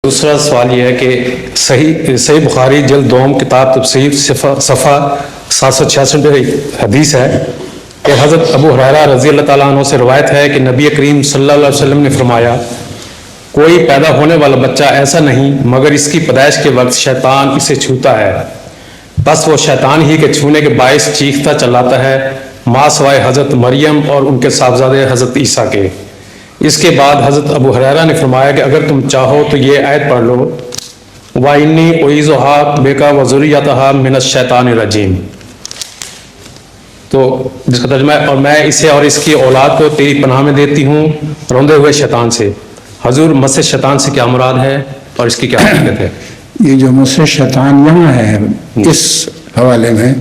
دوسرا سوال یہ ہے کہ صحیح بخاری جلد دوم کتاب تفسیر صفحہ 766 پہ حدیث ہے کہ حضرت ابو ہریرہ رضی اللہ تعالیٰ عنہ سے روایت ہے کہ نبی کریم صلی اللہ علیہ وسلم نے فرمایا کوئی پیدا ہونے والا بچہ ایسا نہیں مگر اس کی پیدائش کے وقت شیطان اسے چھوتا ہے، بس وہ شیطان ہی کے چھونے کے باعث چیختا چلاتا ہے ماں سوائے حضرت مریم اور ان کے صاحبزادے حضرت عیسیٰ کے۔ اس کے بعد حضرت ابو ہریرہ نے فرمایا کہ اگر تم چاہو تو یہ آیت پڑھ لو وَإِنِّي أُعِيذُهَا بِكَ وَذُرِّيَّتَهَا مِنَ الشَّيْطَانِ الرَّجِيمِ، تو جس کا ترجمہ ہے اور میں اسے اور اس کی اولاد کو تیری پناہ میں دیتی ہوں روندے ہوئے شیطان سے۔ حضور مس شیطان سے کیا مراد ہے اور اس کی کیا حقیقت ہے؟ یہ جو مس شیطان یہاں ہے اس حوالے میں،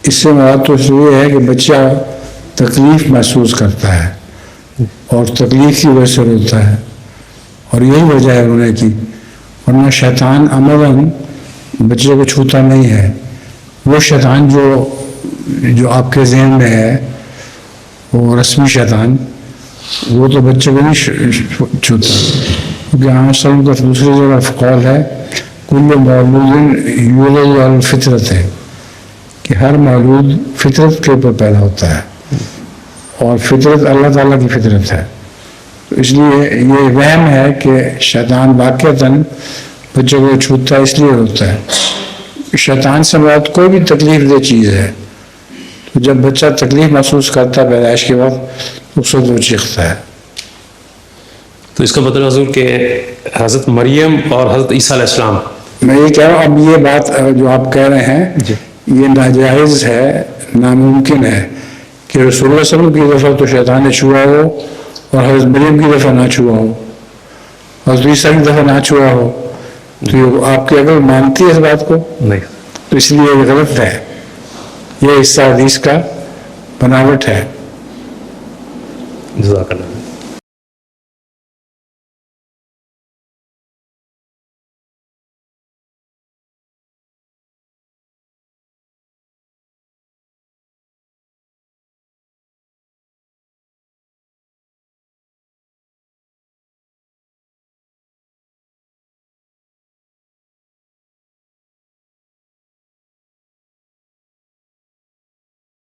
اس سے مراد تو یہ ہے کہ بچہ تکلیف محسوس کرتا ہے اور تکلیف کی وجہ سے روتا ہے، اور یہی وجہ ہے رونے کی، ورنہ شیطان عملاً بچے کو چھوتا نہیں ہے۔ وہ شیطان جو آپ کے ذہن میں ہے وہ رسمی شیطان، وہ تو بچے کو نہیں چھوتا، کیونکہ عام وسلم کا دوسری جگہ قول ہے کل مولود یولد علی الفطرت ہے کہ ہر مولود فطرت کے اوپر پیدا ہوتا ہے، اور فطرت اللہ تعالیٰ کی فطرت ہے، تو اس لیے یہ وہم ہے کہ شیطان واقعتاً بچے کو چھوتا اس لیے ہوتا ہے۔ شیطان سے مراد کوئی بھی تکلیف دہ چیز ہے، تو جب بچہ تکلیف محسوس کرتا ہے پیدائش کے وقت اس وقت وہ چیختا ہے۔ تو اس کا مطلب حضور کہ حضرت مریم اور حضرت عیسیٰ علیہ السلام، میں یہ کہہ رہا ہوں اب یہ بات جو آپ کہہ رہے ہیں یہ ناجائز ہے، ناممکن ہے کہ رسول اللہ صلی اللہ علیہ وسلم کی دفعہ تو شیطان نے چھوا ہو اور حضرت مریم کی دفعہ نہ چھوا ہو، حضرت عیسیٰ کی دفعہ نہ چھوا ہو، تو یہ آپ کی عقل مانتی ہے اس بات کو؟ نہیں، تو اس لیے یہ غلط ہے، یہ حصہ حدیث کا بناوٹ ہے۔ جزاک اللہ۔